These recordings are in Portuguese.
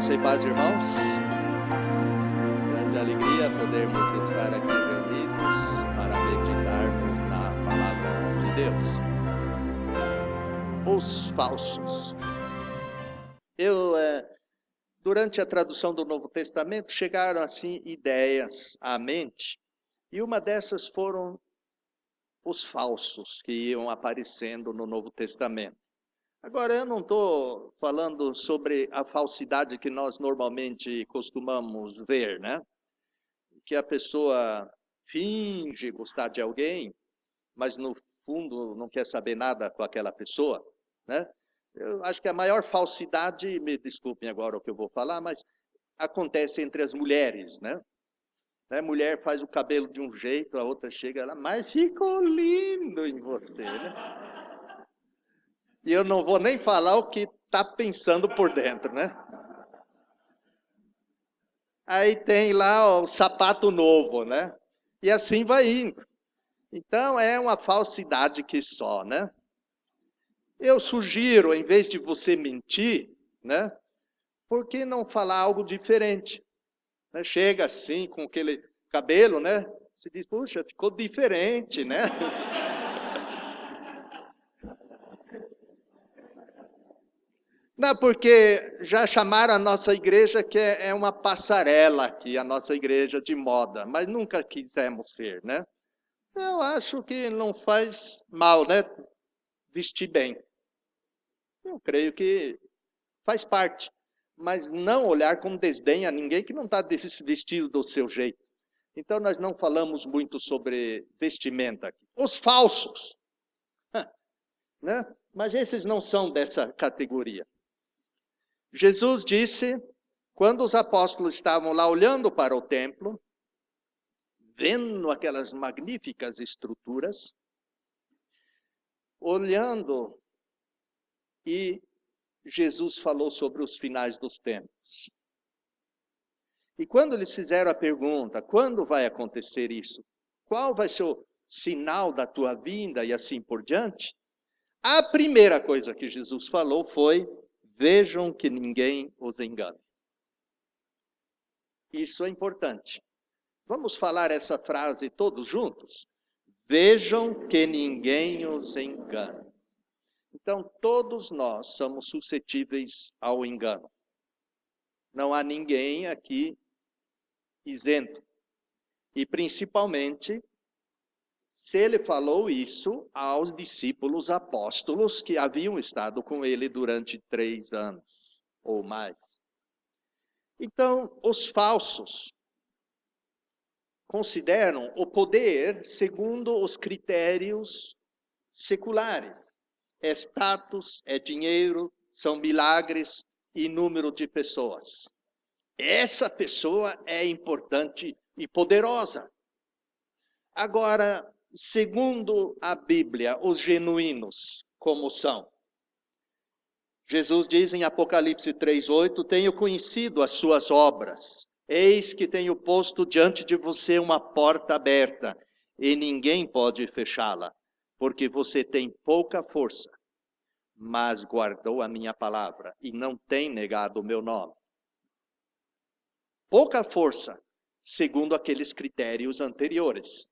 Graça e paz, irmãos. Grande alegria podermos estar aqui reunidos para meditarmos na palavra de Deus. Os falsos. Durante a tradução do Novo Testamento, chegaram assim ideias à mente, e uma dessas foram os falsos que iam aparecendo no Novo Testamento. Agora, eu não estou falando sobre a falsidade que nós normalmente costumamos ver, né? Que a pessoa finge gostar de alguém, mas no fundo não quer saber nada com aquela pessoa, né? Eu acho que a maior falsidade, me desculpem agora o que eu vou falar, mas acontece entre as mulheres, né? A mulher faz o cabelo de um jeito, a outra chega lá, mas ficou lindo em você, né? E eu não vou nem falar o que está pensando por dentro, né? Aí tem lá o sapato novo, né? E assim vai indo. Então é uma falsidade que só, né? Eu sugiro, em vez de você mentir, né? Por que não falar algo diferente? Né? Chega assim, com aquele cabelo, né? Você diz, puxa, ficou diferente, né? Não, porque já chamaram a nossa igreja que é uma passarela aqui, a nossa igreja de moda, mas nunca quisemos ser, né? Eu acho que não faz mal, né? Vestir bem. Eu creio que faz parte, mas não olhar com desdém a ninguém que não está vestido do seu jeito. Então nós não falamos muito sobre vestimenta aqui. Os falsos, né? Mas esses não são dessa categoria. Jesus disse, quando os apóstolos estavam lá olhando para o templo, vendo aquelas magníficas estruturas, olhando, e Jesus falou sobre os finais dos tempos. E quando eles fizeram a pergunta, quando vai acontecer isso? Qual vai ser o sinal da tua vinda e assim por diante? A primeira coisa que Jesus falou foi, vejam que ninguém os engane. Isso é importante. Vamos falar essa frase todos juntos? Vejam que ninguém os engane. Então, todos nós somos suscetíveis ao engano. Não há ninguém aqui isento. E principalmente, se ele falou isso aos discípulos apóstolos que haviam estado com ele durante 3 anos ou mais. Então, os falsos consideram o poder segundo os critérios seculares. É status, é dinheiro, são milagres e número de pessoas. Essa pessoa é importante e poderosa. Agora, segundo a Bíblia, os genuínos, como são? Jesus diz em Apocalipse 3:8, tenho conhecido as suas obras. Eis que tenho posto diante de você uma porta aberta, e ninguém pode fechá-la, porque você tem pouca força, mas guardou a minha palavra e não tem negado o meu nome. Pouca força, segundo aqueles critérios anteriores.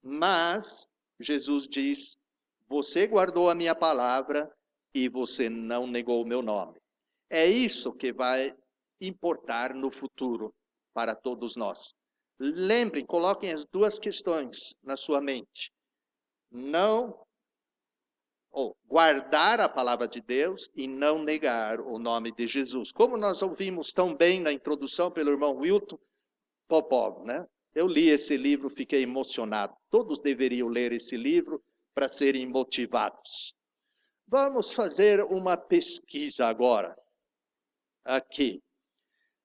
Mas, Jesus diz, você guardou a minha palavra e você não negou o meu nome. É isso que vai importar no futuro para todos nós. Lembrem, coloquem as duas questões na sua mente. Guardar a palavra de Deus e não negar o nome de Jesus. Como nós ouvimos tão bem na introdução pelo irmão Wilton Popov, né? Eu li esse livro, fiquei emocionado. Todos deveriam ler esse livro para serem motivados. Vamos fazer uma pesquisa agora. Aqui.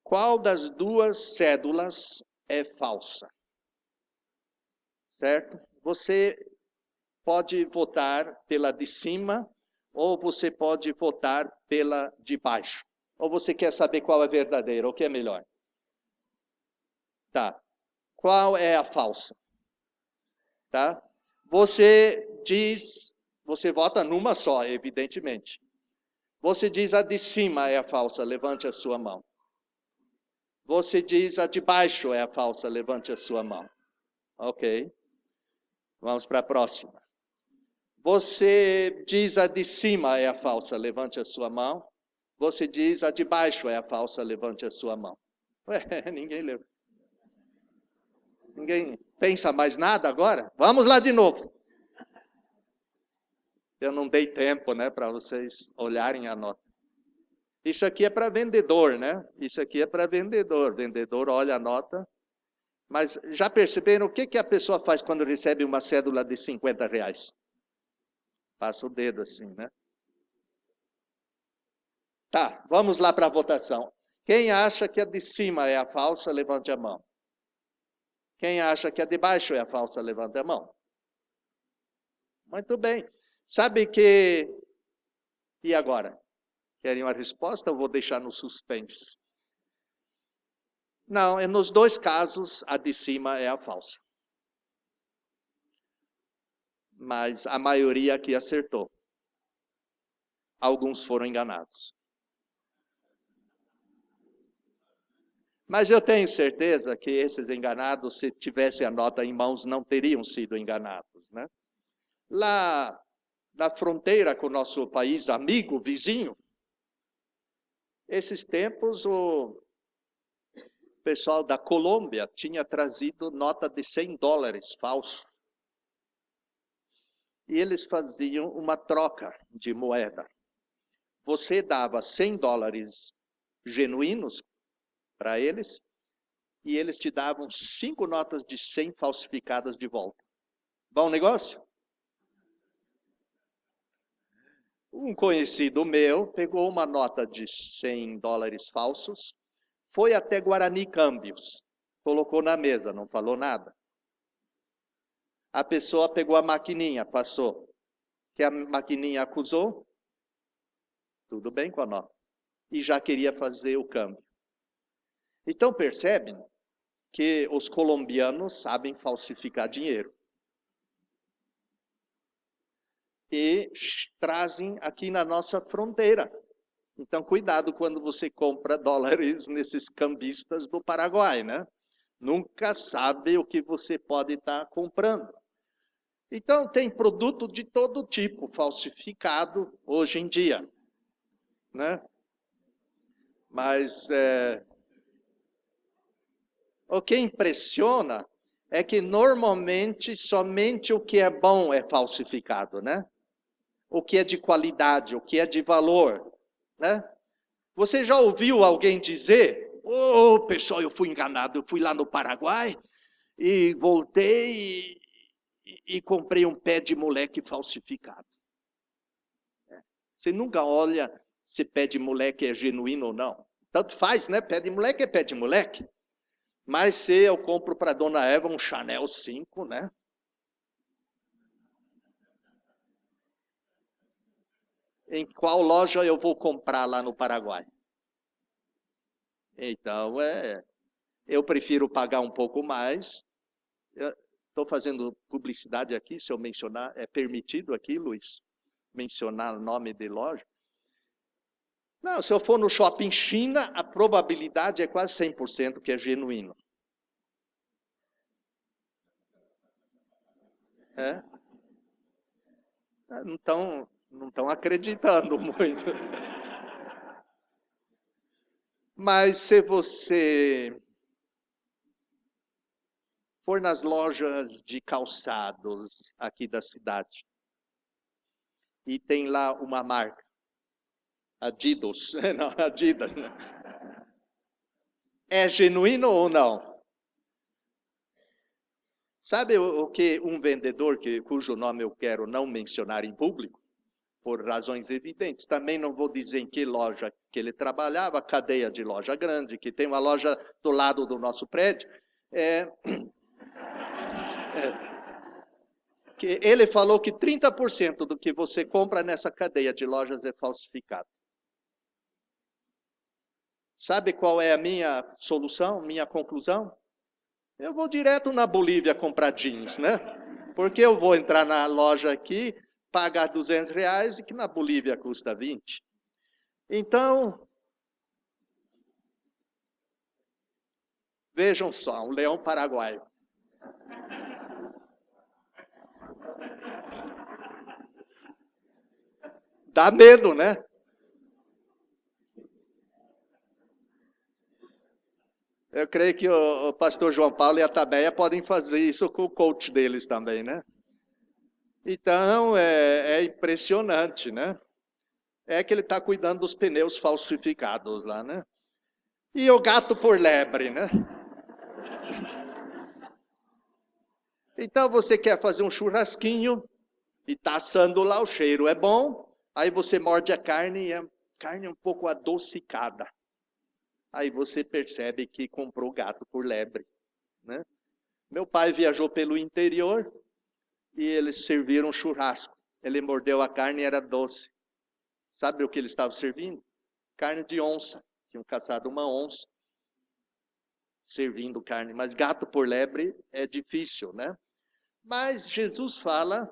Qual das duas cédulas é falsa? Certo? Você pode votar pela de cima ou você pode votar pela de baixo. Ou você quer saber qual é verdadeira, o que é melhor? Tá. Qual é a falsa? Tá? Você diz, você vota numa só, evidentemente. Você diz a de cima é a falsa, levante a sua mão. Você diz a de baixo é a falsa, levante a sua mão. Ok. Vamos para a próxima. Você diz a de cima é a falsa, levante a sua mão. Você diz a de baixo é a falsa, levante a sua mão. Ué, ninguém leu. Ninguém pensa mais nada agora? Vamos lá de novo. Eu não dei tempo, né, para vocês olharem a nota. Isso aqui é para vendedor, né? Isso aqui é para vendedor. Vendedor olha a nota. Mas já perceberam o que a pessoa faz quando recebe uma cédula de R$50? Passa o dedo assim, né? Tá, vamos lá para a votação. Quem acha que a de cima é a falsa, levante a mão. Quem acha que a de baixo é a falsa, levante a mão. Muito bem. Sabe que... E agora? Querem uma resposta ou vou deixar no suspense? Não, nos dois casos, a de cima é a falsa. Mas a maioria aqui acertou. Alguns foram enganados. Mas eu tenho certeza que esses enganados, se tivessem a nota em mãos, não teriam sido enganados, né? Lá na fronteira com o nosso país amigo, vizinho, esses tempos o pessoal da Colômbia tinha trazido nota de $100 falso. E eles faziam uma troca de moeda. Você dava $100 genuínos para eles, e eles te davam 5 notas de 100 falsificadas de volta. Bom negócio? Um conhecido meu pegou uma nota de $100 falsos, foi até Guarani Câmbios, colocou na mesa, não falou nada. A pessoa pegou a maquininha, passou. Que a maquininha acusou, tudo bem com a nota. E já queria fazer o câmbio. Então percebem que os colombianos sabem falsificar dinheiro. E trazem aqui na nossa fronteira. Então cuidado quando você compra dólares nesses cambistas do Paraguai, né? Nunca sabe o que você pode estar comprando. Então tem produto de todo tipo falsificado hoje em dia, né? Mas o que impressiona é que normalmente somente o que é bom é falsificado, né? O que é de qualidade, o que é de valor, né? Você já ouviu alguém dizer: "Oh, pessoal, eu fui enganado, eu fui lá no Paraguai e voltei e comprei um pé de moleque falsificado." Você nunca olha se pé de moleque é genuíno ou não. Tanto faz, né? Pé de moleque é pé de moleque. Mas se eu compro para Dona Eva um Chanel 5, né? Em qual loja eu vou comprar lá no Paraguai? Então, eu prefiro pagar um pouco mais. Estou fazendo publicidade aqui, se eu mencionar, é permitido aqui, Luiz, mencionar o nome de loja? Não, se eu for no shopping China, a probabilidade é quase 100% que é genuíno. É? Não estão acreditando muito. Mas se você for nas lojas de calçados aqui da cidade, e tem lá uma marca, Adidas, não, Adidas, não. É genuíno ou não? Sabe o que um vendedor, cujo nome eu quero não mencionar em público, por razões evidentes, também não vou dizer em que loja que ele trabalhava, cadeia de loja grande, que tem uma loja do lado do nosso prédio, que ele falou que 30% do que você compra nessa cadeia de lojas é falsificado. Sabe qual é a minha solução, minha conclusão? Eu vou direto na Bolívia comprar jeans, né? Porque eu vou entrar na loja aqui, pagar R$200 e que na Bolívia custa 20. Então, vejam só, um leão paraguaio. Dá medo, né? Eu creio que o pastor João Paulo e a Tabeia podem fazer isso com o coach deles também, né? Então, é impressionante, né? É que ele está cuidando dos pneus falsificados lá, né? E o gato por lebre, né? Então, você quer fazer um churrasquinho e está assando lá, o cheiro é bom, aí você morde a carne e a carne é um pouco adocicada. Aí você percebe que comprou gato por lebre, né? Meu pai viajou pelo interior e eles serviram churrasco. Ele mordeu a carne e era doce. Sabe o que eles estavam servindo? Carne de onça. Tinham caçado uma onça servindo carne. Mas gato por lebre é difícil, né? Mas Jesus fala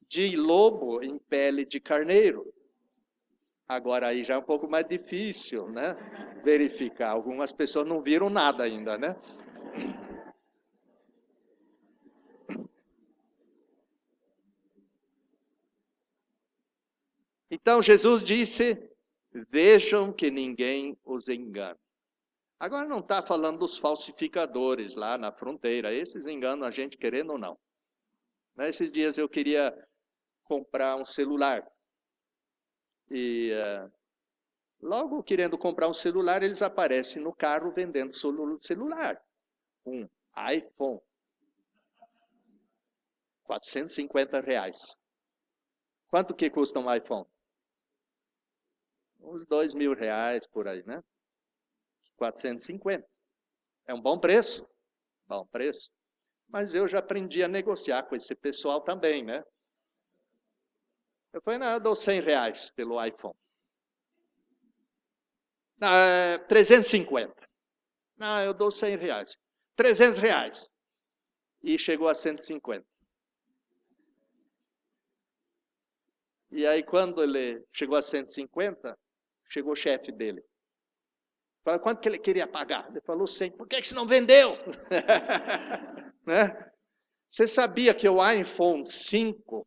de lobo em pele de carneiro. Agora aí já é um pouco mais difícil, né? Verificar. Algumas pessoas não viram nada ainda, né? Então Jesus disse: vejam que ninguém os engane. Agora não está falando dos falsificadores lá na fronteira. Esses enganam a gente querendo ou não. Nesses dias eu queria comprar um celular. E logo querendo comprar um celular, eles aparecem no carro vendendo celular. Um iPhone. R$ 450. Quanto que custa um iPhone? Uns R$ 2.000 por aí, né? 450. É um bom preço? Bom preço. Mas eu já aprendi a negociar com esse pessoal também, né? Eu falei, não, eu dou R$ 100 pelo iPhone. Não, 350. Não, eu dou R$ 100. R$ 300. E chegou a 150. E aí, quando ele chegou a 150, chegou o chefe dele. Falou, quanto que ele queria pagar? Ele falou 100. Por que você não vendeu? Né? Você sabia que o iPhone 5,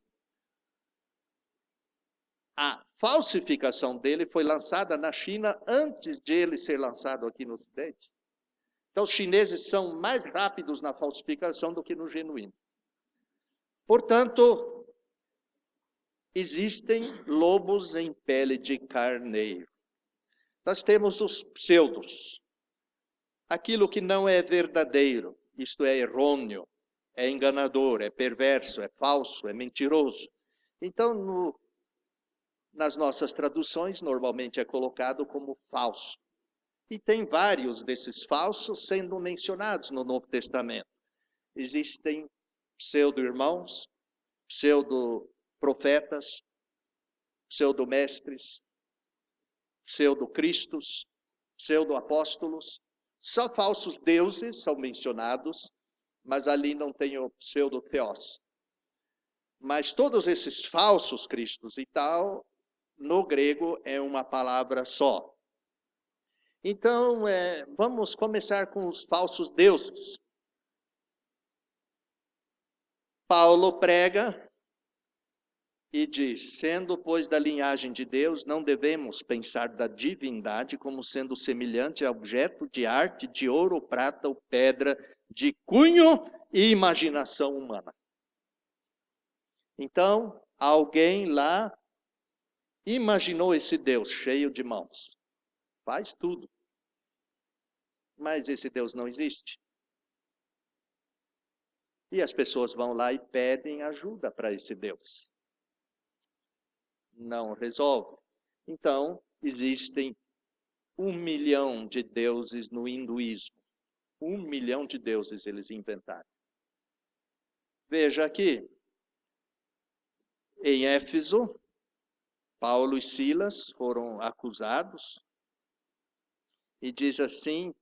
a falsificação dele foi lançada na China antes de ele ser lançado aqui no Ocidente? Então, os chineses são mais rápidos na falsificação do que no genuíno. Portanto, existem lobos em pele de carneiro. Nós temos os pseudos. Aquilo que não é verdadeiro, isto é errôneo, é enganador, é perverso, é falso, é mentiroso. Então, nas nossas traduções, normalmente é colocado como falso. E tem vários desses falsos sendo mencionados no Novo Testamento. Existem pseudo-irmãos, pseudo-profetas, pseudo-mestres, pseudo-cristos, pseudo-apóstolos. Só falsos deuses são mencionados, mas ali não tem o pseudo-teós. Mas todos esses falsos cristos e tal, no grego é uma palavra só. Então, vamos começar com os falsos deuses. Paulo prega e diz, sendo, pois, da linhagem de Deus, não devemos pensar da divindade como sendo semelhante a objeto de arte, de ouro, prata ou pedra, de cunho e imaginação humana. Então, alguém lá imaginou esse Deus cheio de mãos. Faz tudo. Mas esse Deus não existe. E as pessoas vão lá e pedem ajuda para esse Deus. Não resolve. Então, existem 1 milhão de deuses no hinduísmo. 1 milhão de deuses eles inventaram. Veja aqui, em Éfeso, Paulo e Silas foram acusados. E diz assim,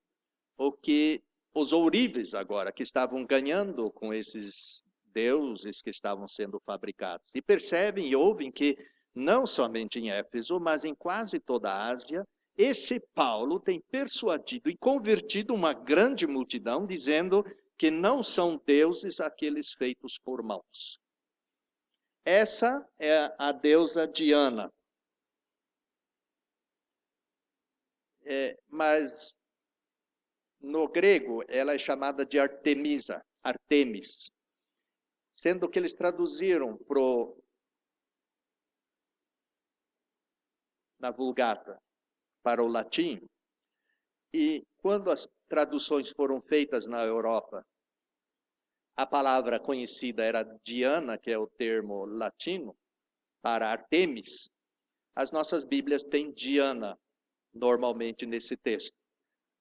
o que os ourives agora, que estavam ganhando com esses deuses que estavam sendo fabricados. E percebem e ouvem que não somente em Éfeso, mas em quase toda a Ásia, esse Paulo tem persuadido e convertido uma grande multidão, dizendo que não são deuses aqueles feitos por mãos. Essa é a deusa Diana. Mas no grego ela é chamada de Artemisa, Artemis, sendo que eles traduziram na Vulgata para o latim, e quando as traduções foram feitas na Europa, a palavra conhecida era Diana, que é o termo latino, para Artemis. As nossas Bíblias têm Diana, normalmente, nesse texto.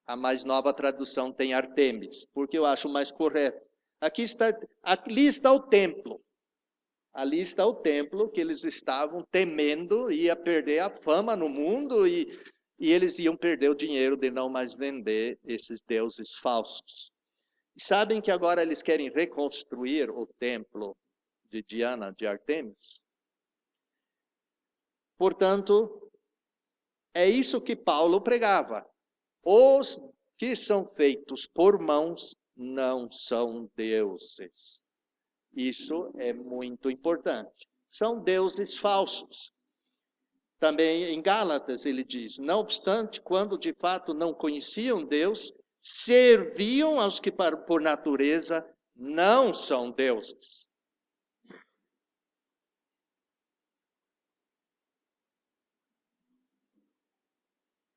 A mais nova tradução tem Artemis, porque eu acho mais correto. Ali está o templo. Ali está o templo que eles estavam temendo, ia perder a fama no mundo e eles iam perder o dinheiro de não mais vender esses deuses falsos. E sabem que agora eles querem reconstruir o templo de Diana, de Artemis? Portanto, é isso que Paulo pregava. Os que são feitos por mãos não são deuses. Isso é muito importante. São deuses falsos. Também em Gálatas ele diz, não obstante, quando de fato não conheciam Deus, serviam aos que por natureza não são deuses.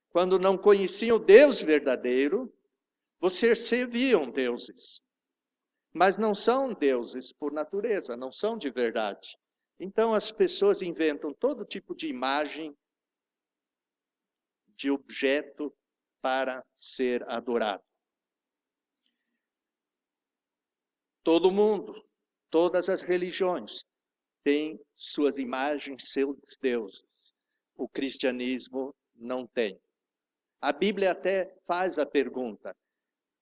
Quando não conheciam Deus verdadeiro, vocês serviam deuses. Mas não são deuses por natureza, não são de verdade. Então as pessoas inventam todo tipo de imagem, de objeto para ser adorado. Todo mundo, todas as religiões têm suas imagens, seus deuses. O cristianismo não tem. A Bíblia até faz a pergunta,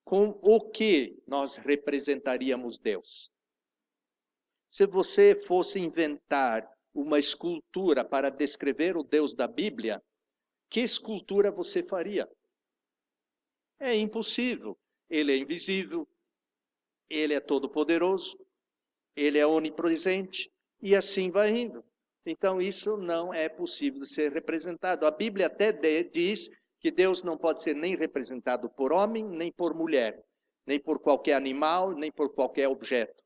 com o que nós representaríamos Deus? Se você fosse inventar uma escultura para descrever o Deus da Bíblia, que escultura você faria? É impossível. Ele é invisível, ele é todo-poderoso, ele é onipresente, e assim vai indo. Então, isso não é possível de ser representado. A Bíblia até diz que Deus não pode ser nem representado por homem, nem por mulher, nem por qualquer animal, nem por qualquer objeto.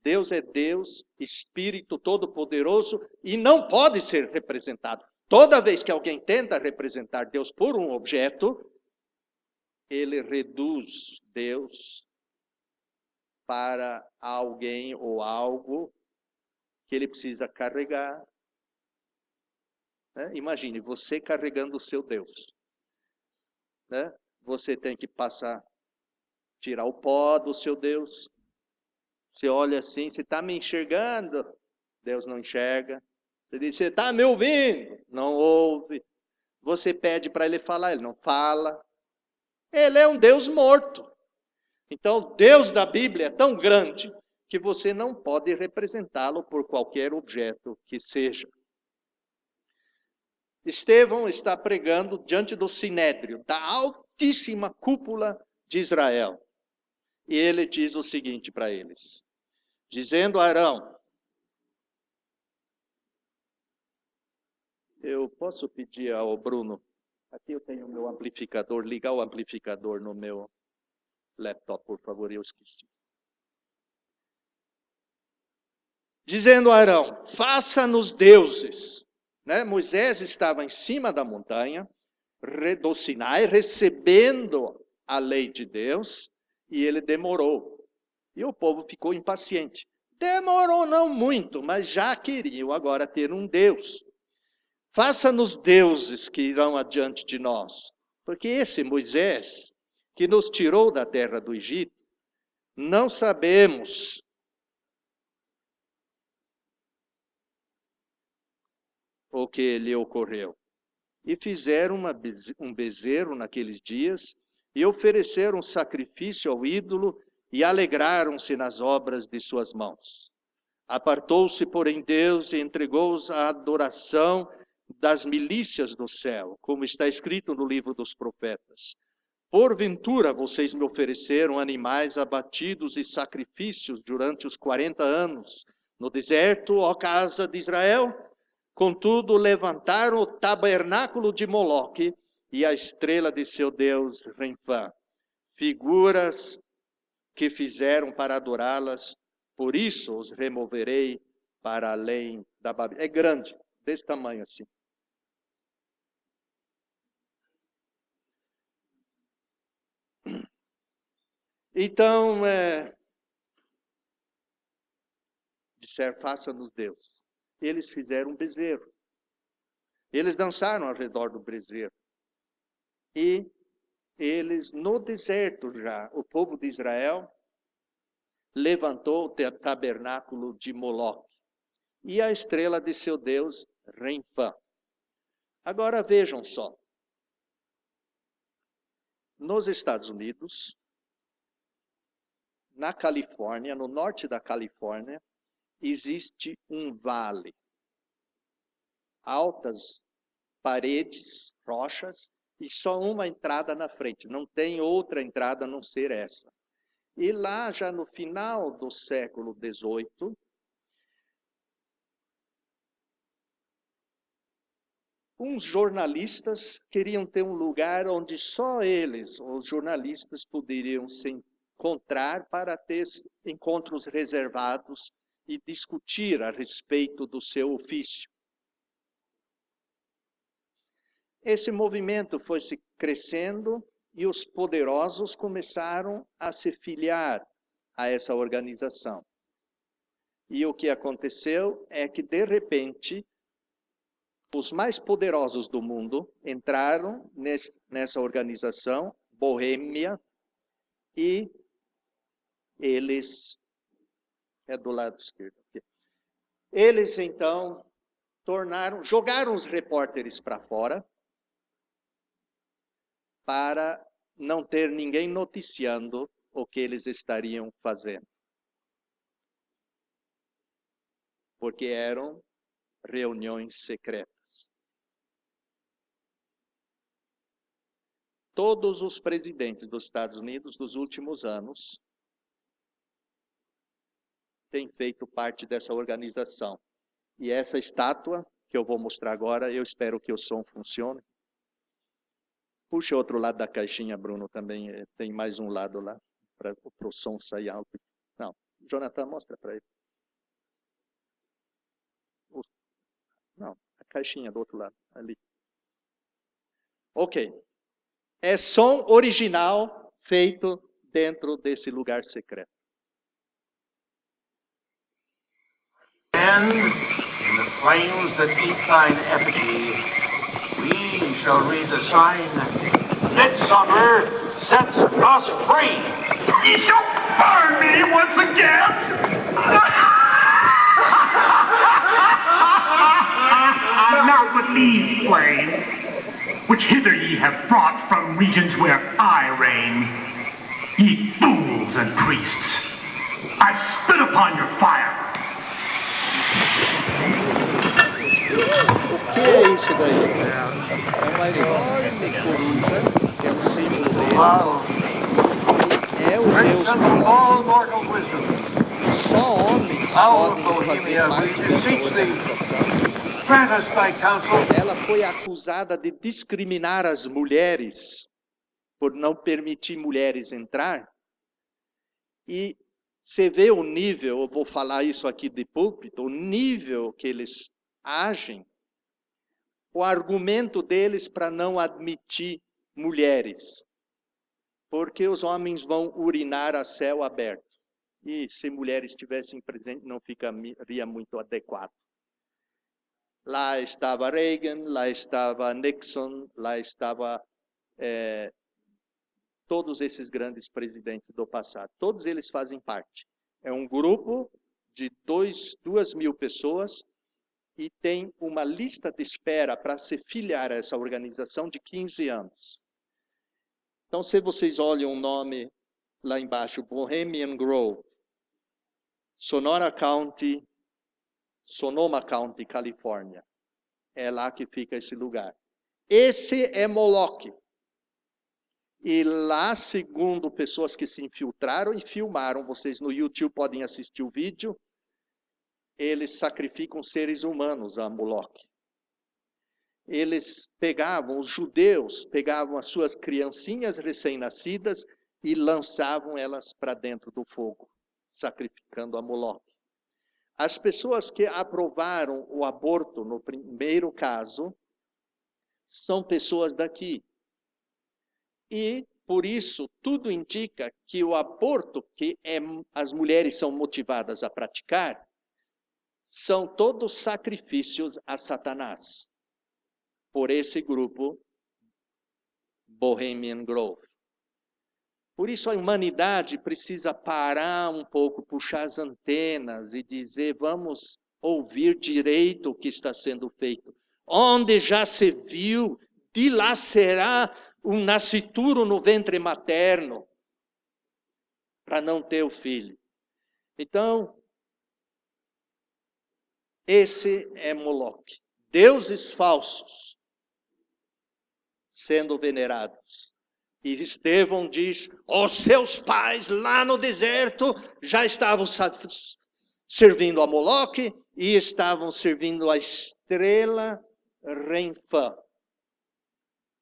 Deus é Deus, Espírito Todo-Poderoso, e não pode ser representado. Toda vez que alguém tenta representar Deus por um objeto, ele reduz Deus para alguém ou algo que ele precisa carregar. Imagine, você carregando o seu Deus. Você tem que tirar o pó do seu Deus. Você olha assim, você está me enxergando? Deus não enxerga. Você diz, você está me ouvindo? Não ouve. Você pede para ele falar, ele não fala. Ele é um Deus morto. Então, o Deus da Bíblia é tão grande que você não pode representá-lo por qualquer objeto que seja. Estevão está pregando diante do Sinédrio, da altíssima cúpula de Israel. E ele diz o seguinte para eles, dizendo a Arão, eu posso pedir ao Bruno, aqui eu tenho o meu amplificador, ligar o amplificador no meu laptop, por favor, eu esqueci. Dizendo a Arão, faça-nos deuses. Moisés estava em cima da montanha, do Sinai, recebendo a lei de Deus, e ele demorou. E o povo ficou impaciente. Demorou não muito, mas já queriam agora ter um Deus. Faça-nos deuses que irão adiante de nós. Porque esse Moisés, que nos tirou da terra do Egito, não sabemos o que lhe ocorreu. E fizeram um bezerro naqueles dias, e ofereceram sacrifício ao ídolo, e alegraram-se nas obras de suas mãos. Apartou-se, porém, Deus e entregou-os à adoração das milícias do céu, como está escrito no livro dos profetas. Porventura vocês me ofereceram animais abatidos e sacrifícios durante os 40 anos no deserto, ó casa de Israel? Contudo, levantaram o tabernáculo de Moloque e a estrela de seu Deus, Renfã, figuras que fizeram para adorá-las, por isso os removerei para além da Babilônia. É grande, desse tamanho assim. Então, disseram, faça-nos Deus. Eles fizeram um bezerro. Eles dançaram ao redor do bezerro. E eles, no deserto já, o povo de Israel, levantou o tabernáculo de Moloque e a estrela de seu Deus, Renfã. Agora vejam só. Nos Estados Unidos, na Califórnia, no norte da Califórnia, existe um vale. Altas paredes, rochas, e só uma entrada na frente. Não tem outra entrada a não ser essa. E lá, já no final do século XVIII, uns jornalistas queriam ter um lugar onde só eles, os jornalistas, poderiam se encontrar para ter encontros reservados e discutir a respeito do seu ofício. Esse movimento foi se crescendo e os poderosos começaram a se filiar a essa organização. E o que aconteceu é que, de repente, os mais poderosos do mundo entraram nessa organização, Boêmia, e eles... É do lado esquerdo aqui. Eles, então, jogaram os repórteres para fora, para não ter ninguém noticiando o que eles estariam fazendo. Porque eram reuniões secretas. Todos os presidentes dos Estados Unidos dos últimos anos têm feito parte dessa organização. E essa estátua, que eu vou mostrar agora, eu espero que o som funcione. Puxa o outro lado da caixinha, Bruno, também. Tem mais um lado lá, para o som sair alto. Não, Jonathan, mostra para ele. Não, a caixinha do outro lado, ali. Ok. É som original feito dentro desse lugar secreto. And in the flames that eat thine effigy, we shall read the sign, Midsummer sets us free. Ye shall burn me once again. Now with these flames, which hither ye have brought from regions where I reign, ye fools and priests, I spit upon your fire. O que é isso daí? É uma enorme coruja, que é um símbolo deles, e é o Deus Moloque. Só homens podem fazer parte dessa organização. Ela foi acusada de discriminar as mulheres, por não permitir mulheres entrar. E você vê o nível, eu vou falar isso aqui de púlpito, o nível que eles agem, o argumento deles para não admitir mulheres. Porque os homens vão urinar a céu aberto. E se mulheres estivessem presentes, não ficaria muito adequado. Lá estava Reagan, lá estava Nixon, lá estava todos esses grandes presidentes do passado. Todos eles fazem parte. É um grupo de 2.000 pessoas e tem uma lista de espera para se filiar a essa organização de 15 anos. Então, se vocês olham o nome lá embaixo, Bohemian Grove, Sonora County, Sonoma County, Califórnia. É lá que fica esse lugar. Esse é Moloque. E lá, segundo pessoas que se infiltraram e filmaram, vocês no YouTube podem assistir o vídeo, eles sacrificam seres humanos a Moloque. Eles pegavam, os judeus pegavam as suas criancinhas recém-nascidas e lançavam elas para dentro do fogo, sacrificando a Moloque. As pessoas que aprovaram o aborto no primeiro caso são pessoas daqui. E, por isso, tudo indica que o aborto que as mulheres são motivadas a praticar são todos sacrifícios a Satanás, por esse grupo Bohemian Grove. Por isso a humanidade precisa parar um pouco, puxar as antenas e dizer, vamos ouvir direito o que está sendo feito. Onde já se viu dilacerar um nascituro no ventre materno para não ter o filho. Então, esse é Moloque. Deuses falsos sendo venerados. E Estevão diz, os seus pais lá no deserto já estavam servindo a Moloque e estavam servindo a estrela Renfã.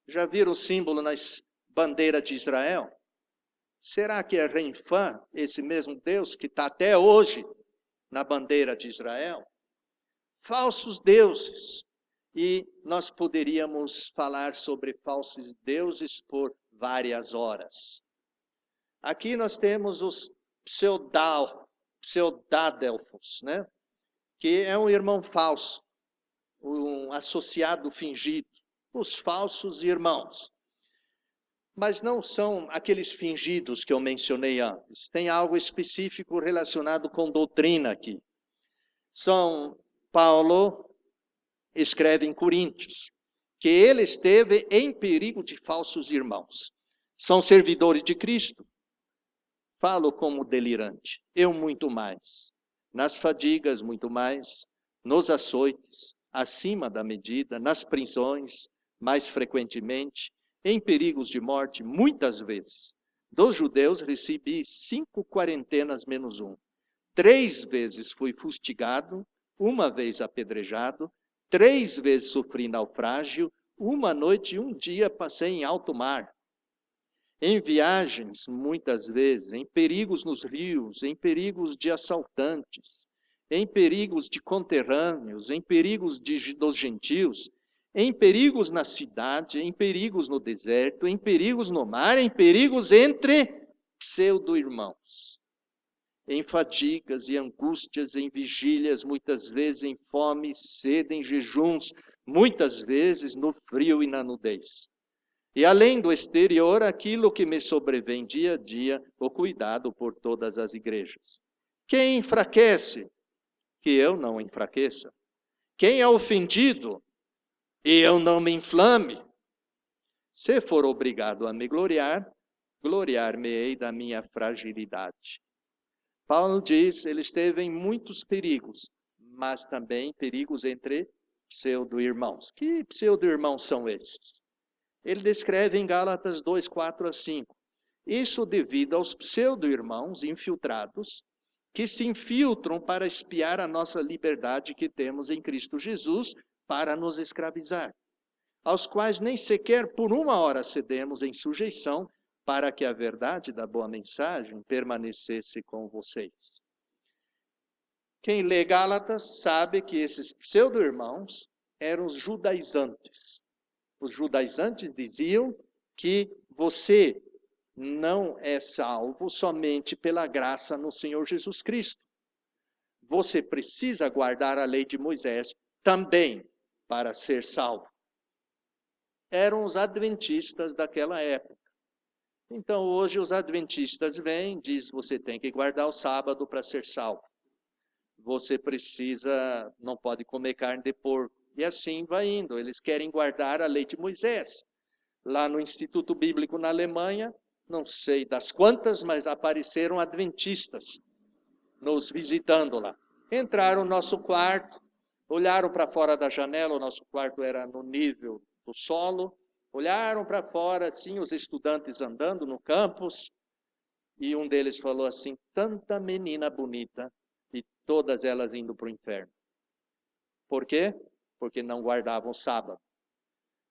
Já viram o símbolo na bandeira de Israel? Será que é Renfã, esse mesmo Deus que está até hoje na bandeira de Israel? Falsos deuses. E nós poderíamos falar sobre falsos deuses por várias horas. Aqui nós temos os pseudádelfos, né? Que é um irmão falso, um associado fingido, os falsos irmãos. Mas não são aqueles fingidos que eu mencionei antes. Tem algo específico relacionado com doutrina aqui. São Paulo escreve em Coríntios que ele esteve em perigo de falsos irmãos. São servidores de Cristo. Falo como delirante. Eu muito mais. Nas fadigas, muito mais. Nos açoites, acima da medida. Nas prisões, mais frequentemente. Em perigos de morte, muitas vezes. Dos judeus recebi 5 quarentenas menos 1. 3 vezes fui fustigado, 1 vez apedrejado, 3 vezes sofri naufrágio, 1 noite e 1 dia passei em alto mar. Em viagens, muitas vezes, em perigos nos rios, em perigos de assaltantes, em perigos de conterrâneos, em perigos dos gentios, em perigos na cidade, em perigos no deserto, em perigos no mar, em perigos entre pseudo-irmãos. Em fadigas e angústias, em vigílias, muitas vezes em fome, sede, em jejuns, muitas vezes no frio e na nudez. E além do exterior, aquilo que me sobrevém dia a dia, o cuidado por todas as igrejas. Quem enfraquece? Que eu não enfraqueça. Quem é ofendido? E eu não me inflame. Se for obrigado a me gloriar, gloriar-me-ei da minha fragilidade. Paulo diz, ele esteve em muitos perigos, mas também perigos entre pseudo-irmãos. Que pseudo-irmãos são esses? Ele descreve em Gálatas 2, 4 a 5. Isso devido aos pseudo-irmãos infiltrados, que se infiltram para espiar a nossa liberdade que temos em Cristo Jesus, para nos escravizar, aos quais nem sequer por 1 hora cedemos em sujeição, para que a verdade da boa mensagem permanecesse com vocês. Quem lê Gálatas sabe que esses pseudo-irmãos eram os judaizantes. Os judaizantes diziam que você não é salvo somente pela graça no Senhor Jesus Cristo. Você precisa guardar a lei de Moisés também para ser salvo. Eram os adventistas daquela época. Então, hoje os adventistas vêm, diz, você tem que guardar o sábado para ser salvo. Você precisa, não pode comer carne de porco. E assim vai indo. Eles querem guardar a lei de Moisés. Lá no Instituto Bíblico na Alemanha, não sei das quantas, mas apareceram adventistas nos visitando lá. Entraram no nosso quarto, olharam para fora da janela, o nosso quarto era no nível do solo, olharam para fora, assim, os estudantes andando no campus, e um deles falou assim, tanta menina bonita, e todas elas indo para o inferno. Por quê? Porque não guardavam o sábado.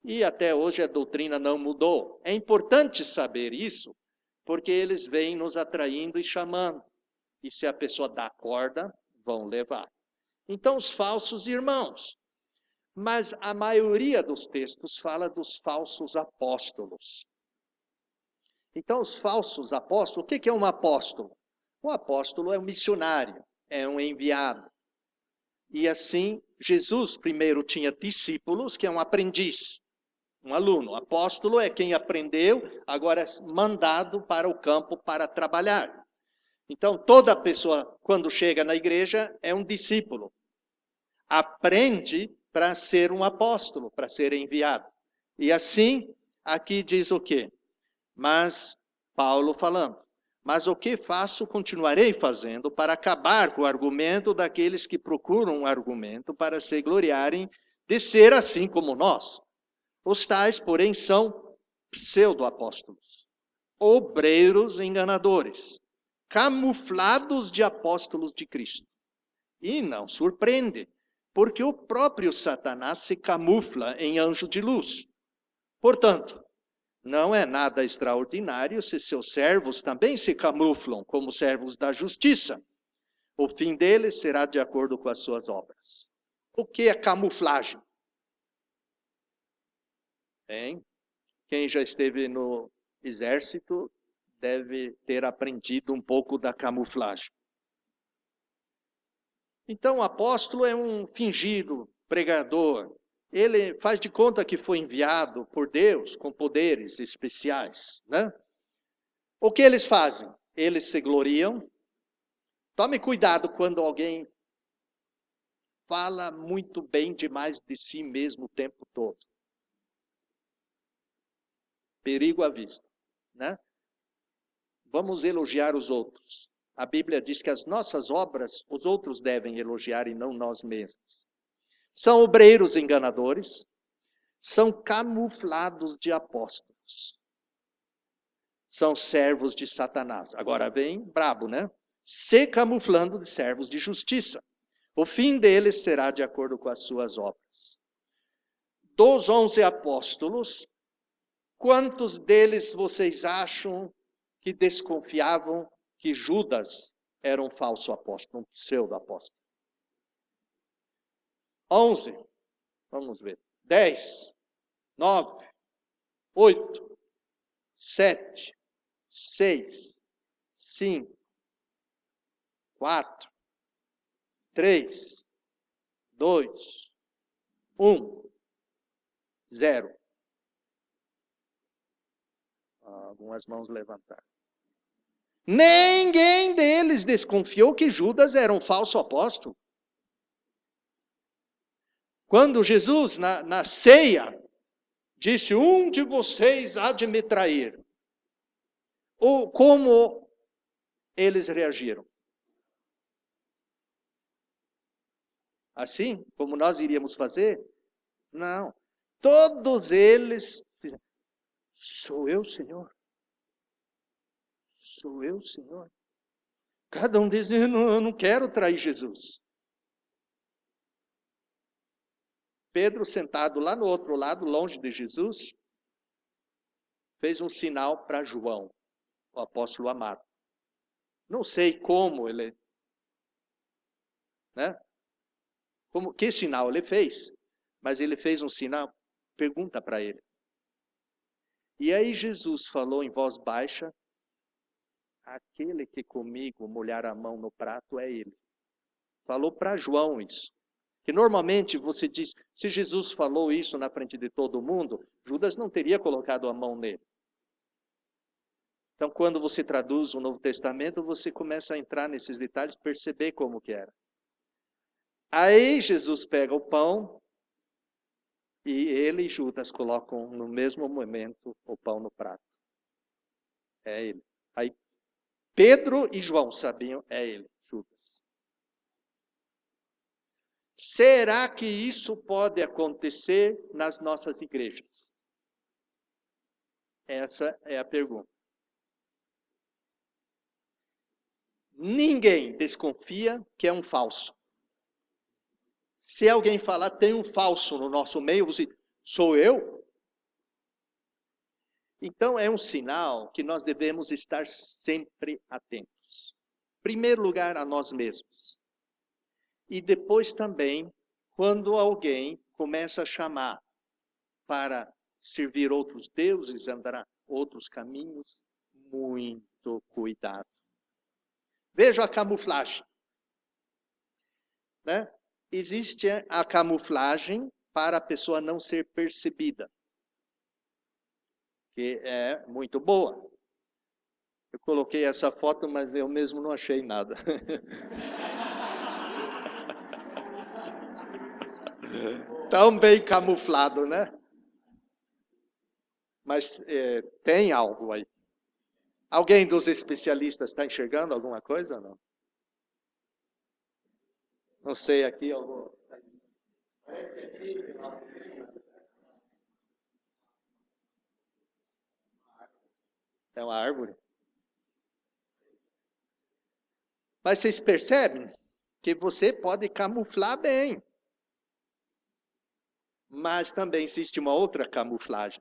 E até hoje a doutrina não mudou. É importante saber isso, porque eles vêm nos atraindo e chamando. E se a pessoa dá corda, vão levar. Então, os falsos irmãos. Mas a maioria dos textos fala dos falsos apóstolos. Então, os falsos apóstolos, o que é um apóstolo? O apóstolo é um missionário, é um enviado. E assim, Jesus primeiro tinha discípulos, que é um aprendiz, um aluno. O apóstolo é quem aprendeu, agora é mandado para o campo para trabalhar. Então, toda pessoa, quando chega na igreja, é um discípulo. Aprende para ser um apóstolo, para ser enviado. E assim, aqui diz o quê? Mas, Paulo falando, mas o que faço, continuarei fazendo para acabar com o argumento daqueles que procuram um argumento para se gloriarem de ser assim como nós. Os tais, porém, são pseudo-apóstolos, obreiros enganadores, camuflados de apóstolos de Cristo. E não surpreende, porque o próprio Satanás se camufla em anjo de luz. Portanto, não é nada extraordinário se seus servos também se camuflam como servos da justiça. O fim deles será de acordo com as suas obras. O que é camuflagem? Hein? Quem já esteve no exército deve ter aprendido um pouco da camuflagem. Então, o apóstolo é um fingido pregador. Ele faz de conta que foi enviado por Deus com poderes especiais, né? O que eles fazem? Eles se gloriam. Tome cuidado quando alguém fala muito bem demais de si mesmo o tempo todo. Perigo à vista, né? Vamos elogiar os outros. A Bíblia diz que as nossas obras, os outros devem elogiar e não nós mesmos. São obreiros enganadores, são camuflados de apóstolos. São servos de Satanás. Agora vem brabo, né? Se camuflando de servos de justiça. O fim deles será de acordo com as suas obras. Dos 11 apóstolos, quantos deles vocês acham que desconfiavam que Judas era um falso apóstolo, um pseudo-apóstolo? 11. Vamos ver. 10, 9, 8, 7, 6, 5, 4, 3, 2, 1, 0. Algumas mãos levantaram. Ninguém deles desconfiou que Judas era um falso apóstolo. Quando Jesus, na ceia, disse, um de vocês há de me trair. Como eles reagiram? Assim, como nós iríamos fazer? Não. Todos eles fizeram, sou eu, Senhor. Sou eu, Senhor. Cada um dizendo, eu não quero trair Jesus. Pedro, sentado lá no outro lado, longe de Jesus, fez um sinal para João, o apóstolo amado. Não sei como ele, né? Que sinal ele fez, mas ele fez um sinal, pergunta para ele. E aí Jesus falou em voz baixa, aquele que comigo molhar a mão no prato é ele. Falou para João isso. Que normalmente você diz, se Jesus falou isso na frente de todo mundo, Judas não teria colocado a mão nele. Então, quando você traduz o Novo Testamento, você começa a entrar nesses detalhes, perceber como que era. Aí Jesus pega o pão e ele e Judas colocam no mesmo momento o pão no prato. É ele. Aí Pedro e João sabiam, é ele, Judas. Será que isso pode acontecer nas nossas igrejas? Essa é a pergunta. Ninguém desconfia que é um falso. Se alguém falar, tem um falso no nosso meio, você, sou eu? Então, é um sinal que nós devemos estar sempre atentos. Em primeiro lugar, a nós mesmos. E depois também, quando alguém começa a chamar para servir outros deuses, andar outros caminhos, muito cuidado. Veja a camuflagem. Né? Existe a camuflagem para a pessoa não ser percebida, que é muito boa. Eu coloquei essa foto, mas eu mesmo não achei nada. Tão bem camuflado, né? Mas tem algo aí. Alguém dos especialistas está enxergando alguma coisa ou não? Não sei aqui. É uma árvore. Mas vocês percebem que você pode camuflar bem. Mas também existe uma outra camuflagem.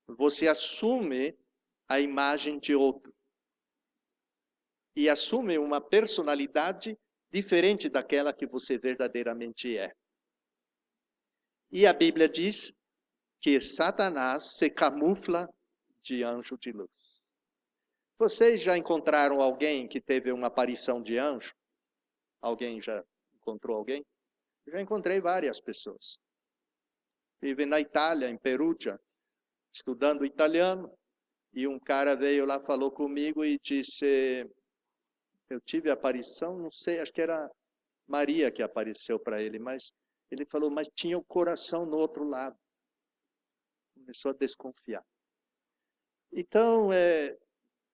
Você assume a imagem de outro. E assume uma personalidade diferente daquela que você verdadeiramente é. E a Bíblia diz que Satanás se camufla de anjo de luz. Vocês já encontraram alguém que teve uma aparição de anjo? Alguém já encontrou alguém? Eu já encontrei várias pessoas. Estive na Itália, em Perugia, estudando italiano, e um cara veio lá, falou comigo e disse, eu tive a aparição, não sei, acho que era Maria que apareceu para ele, mas ele falou, mas tinha o coração no outro lado. Começou a desconfiar. Então,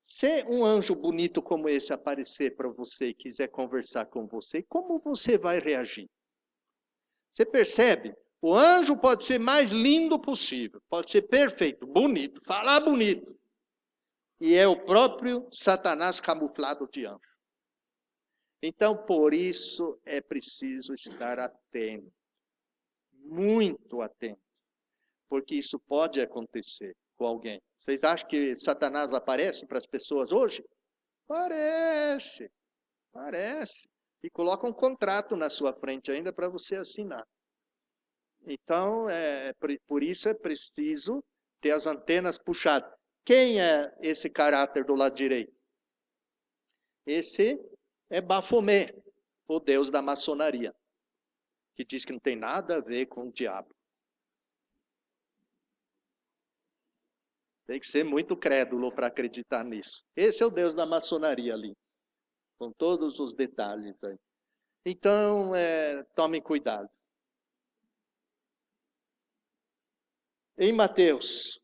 se um anjo bonito como esse aparecer para você e quiser conversar com você, como você vai reagir? Você percebe? O anjo pode ser mais lindo possível, pode ser perfeito, bonito, falar bonito. E é o próprio Satanás camuflado de anjo. Então, por isso é preciso estar atento, muito atento, porque isso pode acontecer com alguém. Vocês acham que Satanás aparece para as pessoas hoje? Parece. E coloca um contrato na sua frente ainda para você assinar. Então, por isso é preciso ter as antenas puxadas. Quem é esse caráter do lado direito? Esse é Bafomé, o deus da maçonaria, que diz que não tem nada a ver com o diabo. Tem que ser muito crédulo para acreditar nisso. Esse é o deus da maçonaria ali, com todos os detalhes aí. Então, tomem cuidado. Em Mateus,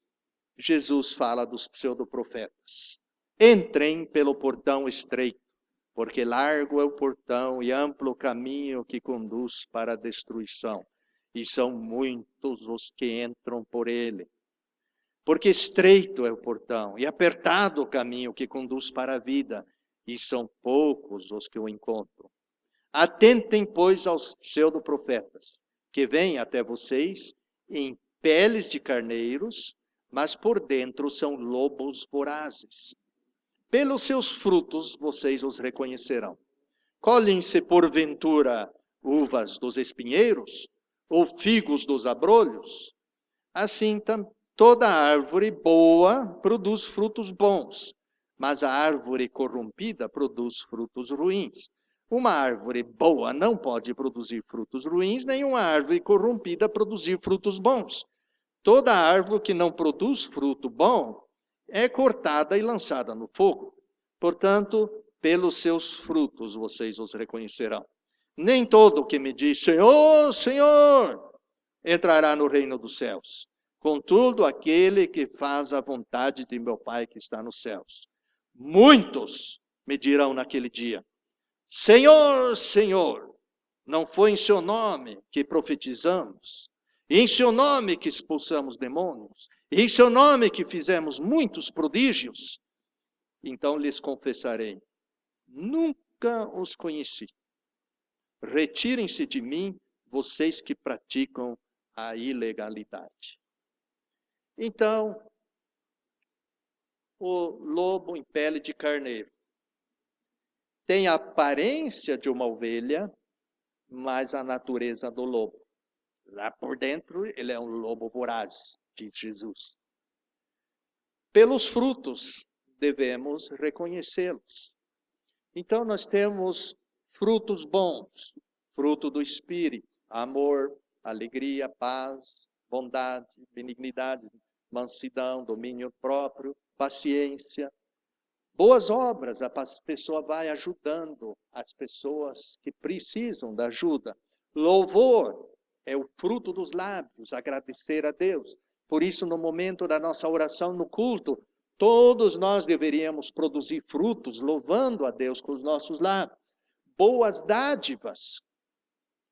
Jesus fala dos pseudoprofetas. Entrem pelo portão estreito, porque largo é o portão e amplo o caminho que conduz para a destruição, e são muitos os que entram por ele. Porque estreito é o portão e apertado o caminho que conduz para a vida, e são poucos os que o encontram. Atentem, pois, aos pseudoprofetas, que vêm até vocês em peles de carneiros, mas por dentro são lobos vorazes. Pelos seus frutos vocês os reconhecerão. Colhem-se porventura uvas dos espinheiros, ou figos dos abrolhos? Assim, toda árvore boa produz frutos bons, mas a árvore corrompida produz frutos ruins. Uma árvore boa não pode produzir frutos ruins, nem uma árvore corrompida produzir frutos bons. Toda árvore que não produz fruto bom é cortada e lançada no fogo. Portanto, pelos seus frutos vocês os reconhecerão. Nem todo que me diz, Senhor, Senhor, entrará no reino dos céus. Contudo, aquele que faz a vontade de meu Pai que está nos céus. Muitos me dirão naquele dia, Senhor, Senhor, Não foi em seu nome que profetizamos, e em seu nome que expulsamos demônios, e em seu nome que fizemos muitos prodígios? Então lhes confessarei: nunca os conheci. Retirem-se de mim, vocês que praticam a ilegalidade. Então, o lobo em pele de carneiro tem a aparência de uma ovelha, mas a natureza do lobo. Lá por dentro, ele é um lobo voraz, diz Jesus. Pelos frutos, devemos reconhecê-los. Então, nós temos frutos bons, fruto do Espírito, amor, alegria, paz, bondade, benignidade, mansidão, domínio próprio, paciência. Boas obras, a pessoa vai ajudando as pessoas que precisam da ajuda. Louvor é o fruto dos lábios, agradecer a Deus. Por isso, no momento da nossa oração no culto, todos nós deveríamos produzir frutos, louvando a Deus com os nossos lábios. Boas dádivas,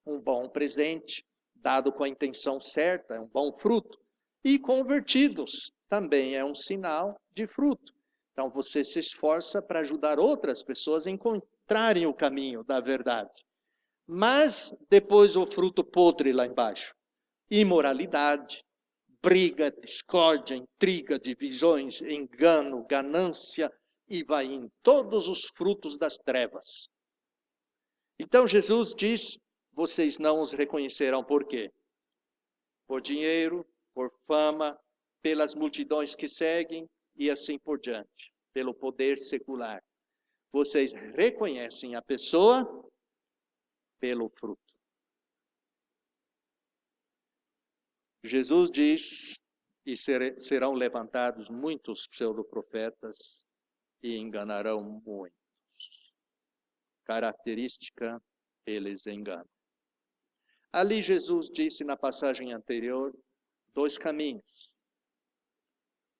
um bom presente, dado com a intenção certa, é um bom fruto. E convertidos, também é um sinal de fruto. Então você se esforça para ajudar outras pessoas a encontrarem o caminho da verdade. Mas depois o fruto podre lá embaixo. Imoralidade, briga, discórdia, intriga, divisões, engano, ganância, e vai em todos os frutos das trevas. Então Jesus diz: vocês não os reconhecerão por quê? Por dinheiro, por fama, pelas multidões que seguem e assim por diante, pelo poder secular. Vocês reconhecem a pessoa pelo fruto. Jesus diz: e serão levantados muitos pseudoprofetas e enganarão muitos. Característica, eles enganam. Ali Jesus disse na passagem anterior, 2 caminhos,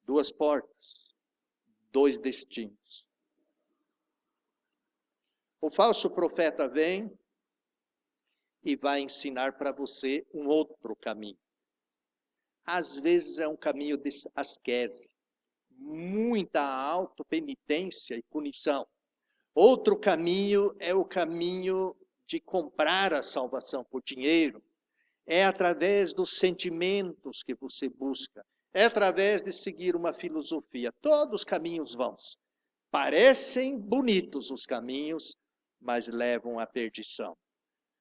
2 portas, 2 destinos. O falso profeta vem e vai ensinar para você um outro caminho. Às vezes é um caminho de asquese, muita autopenitência e punição. Outro caminho é o caminho de comprar a salvação por dinheiro. É através dos sentimentos que você busca. É através de seguir uma filosofia. Todos os caminhos vãos. Parecem bonitos os caminhos, mas levam à perdição.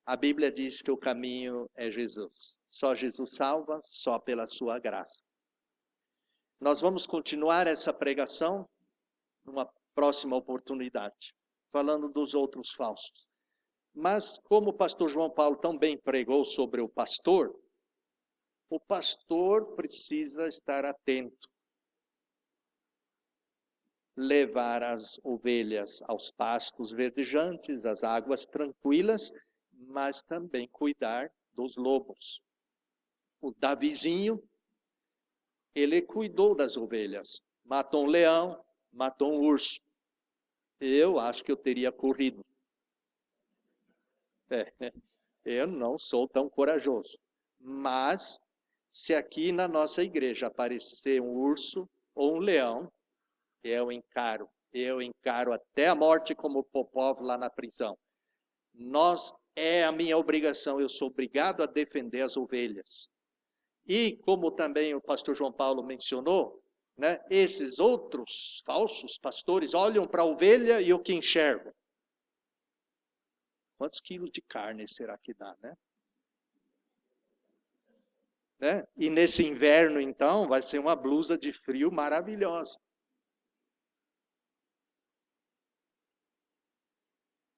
A Bíblia diz que o caminho é Jesus. Só Jesus salva, só pela sua graça. Nós vamos continuar essa pregação numa próxima oportunidade, falando dos outros falsos. Mas como o pastor João Paulo também pregou sobre o pastor precisa estar atento. Levar as ovelhas aos pastos verdejantes, às águas tranquilas, mas também cuidar dos lobos. O Davizinho, ele cuidou das ovelhas. Matou um leão, matou um urso. Eu acho que eu teria corrido. Eu não sou tão corajoso. Mas, se aqui na nossa igreja aparecer um urso ou um leão, eu encaro até a morte como Popov lá na prisão. É a minha obrigação, eu sou obrigado a defender as ovelhas. E como também o pastor João Paulo mencionou, né, esses outros falsos pastores olham para a ovelha e o que enxergam? Quantos quilos de carne será que dá, né? E nesse inverno, então, vai ser uma blusa de frio maravilhosa.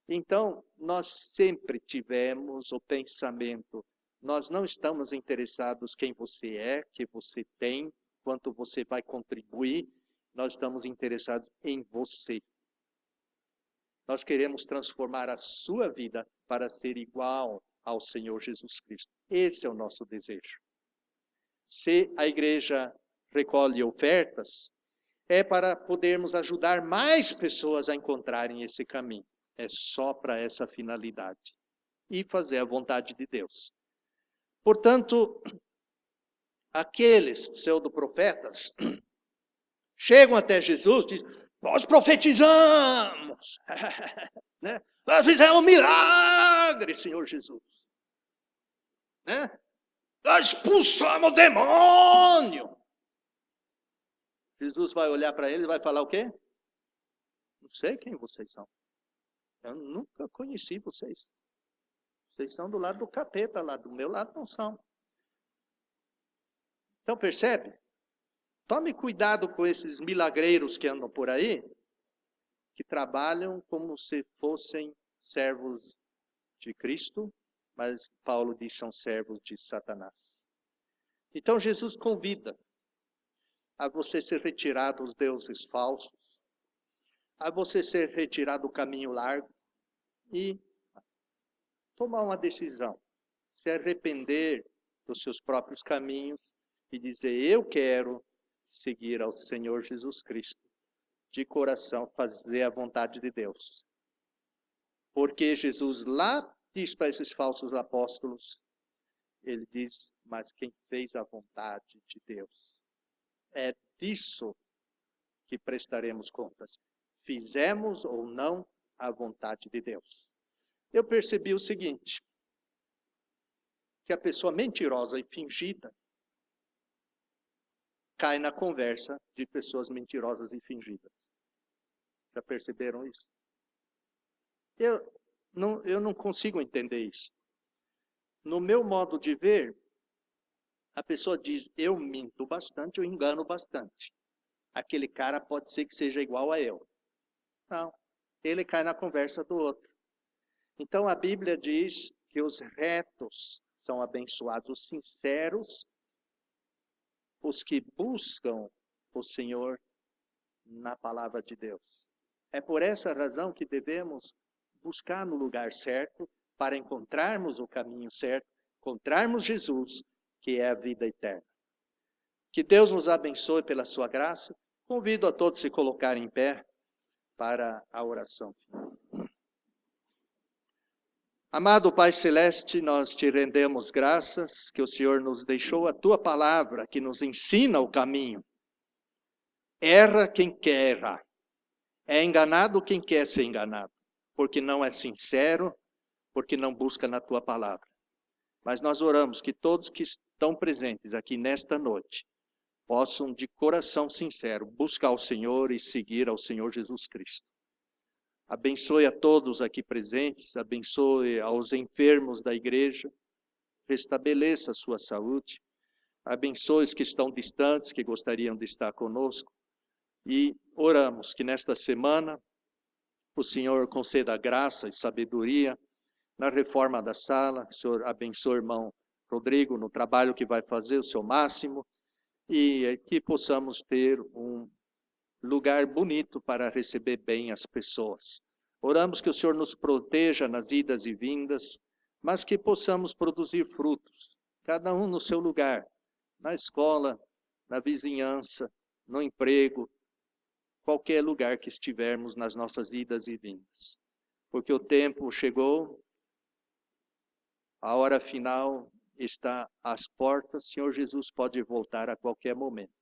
Então, nós sempre tivemos o pensamento, nós não estamos interessados quem você é, que você tem, quanto você vai contribuir, nós estamos interessados em você. Nós queremos transformar a sua vida para ser igual ao Senhor Jesus Cristo. Esse é o nosso desejo. Se a igreja recolhe ofertas, é para podermos ajudar mais pessoas a encontrarem esse caminho. É só para essa finalidade. e fazer a vontade de Deus. Portanto, aqueles pseudo-profetas chegam até Jesus e dizem, nós profetizamos, né? Nós fizemos um milagre, Senhor Jesus. Né? Nós expulsamos o demônio. Jesus vai olhar para eles e vai falar o quê? Não sei quem vocês são. Eu nunca conheci vocês. Vocês estão do lado do capeta, lá do meu lado não são. Então percebe? Tome cuidado com esses milagreiros que andam por aí, que trabalham como se fossem servos de Cristo, mas Paulo diz que são servos de Satanás. Então Jesus convida a você ser retirado dos deuses falsos, a você ser retirado do caminho largo e tomar uma decisão, se arrepender dos seus próprios caminhos e dizer, eu quero seguir ao Senhor Jesus Cristo, de coração, fazer a vontade de Deus. Porque Jesus lá diz para esses falsos apóstolos, ele diz, mas quem fez a vontade de Deus, é disso que prestaremos contas. Fizemos ou não a vontade de Deus. Eu percebi o seguinte, que a pessoa mentirosa e fingida cai na conversa de pessoas mentirosas e fingidas. Já perceberam isso? Eu não consigo entender isso. No meu modo de ver, a pessoa diz, eu minto bastante, eu engano bastante. Aquele cara pode ser que seja igual a eu. Não, ele cai na conversa do outro. Então a Bíblia diz que os retos são abençoados, os sinceros, os que buscam o Senhor na palavra de Deus. É por essa razão que devemos buscar no lugar certo, para encontrarmos o caminho certo, encontrarmos Jesus, que é a vida eterna. Que Deus nos abençoe pela sua graça. Convido a todos a se colocarem em pé para a oração final. Amado Pai Celeste, nós te rendemos graças que o Senhor nos deixou a tua palavra, que nos ensina o caminho. Erra quem quer errar. É enganado quem quer ser enganado, porque não é sincero, porque não busca na tua palavra. Mas nós oramos que todos que estão presentes aqui nesta noite possam de coração sincero buscar o Senhor e seguir ao Senhor Jesus Cristo. Abençoe a todos aqui presentes, abençoe aos enfermos da igreja, restabeleça a sua saúde, abençoe os que estão distantes, que gostariam de estar conosco, e oramos que nesta semana o Senhor conceda graça e sabedoria na reforma da sala, que o Senhor abençoe o irmão Rodrigo no trabalho que vai fazer, o seu máximo, e que possamos ter um lugar bonito para receber bem as pessoas. Oramos que o Senhor nos proteja nas idas e vindas, mas que possamos produzir frutos, cada um no seu lugar, na escola, na vizinhança, no emprego, qualquer lugar que estivermos nas nossas idas e vindas. Porque o tempo chegou, a hora final está às portas, o Senhor Jesus pode voltar a qualquer momento.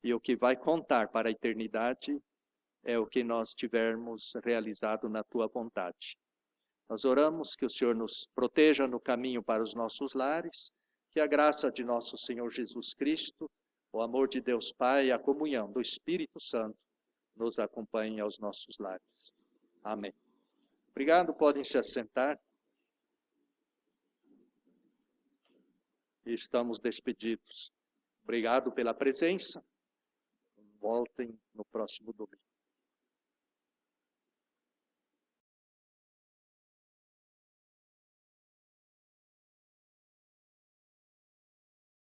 E o que vai contar para a eternidade é o que nós tivermos realizado na tua vontade. Nós oramos que o Senhor nos proteja no caminho para os nossos lares, que a graça de nosso Senhor Jesus Cristo, o amor de Deus Pai e a comunhão do Espírito Santo nos acompanhe aos nossos lares. Amém. Obrigado, podem se assentar. E estamos despedidos. Obrigado pela presença. Voltem no próximo domingo.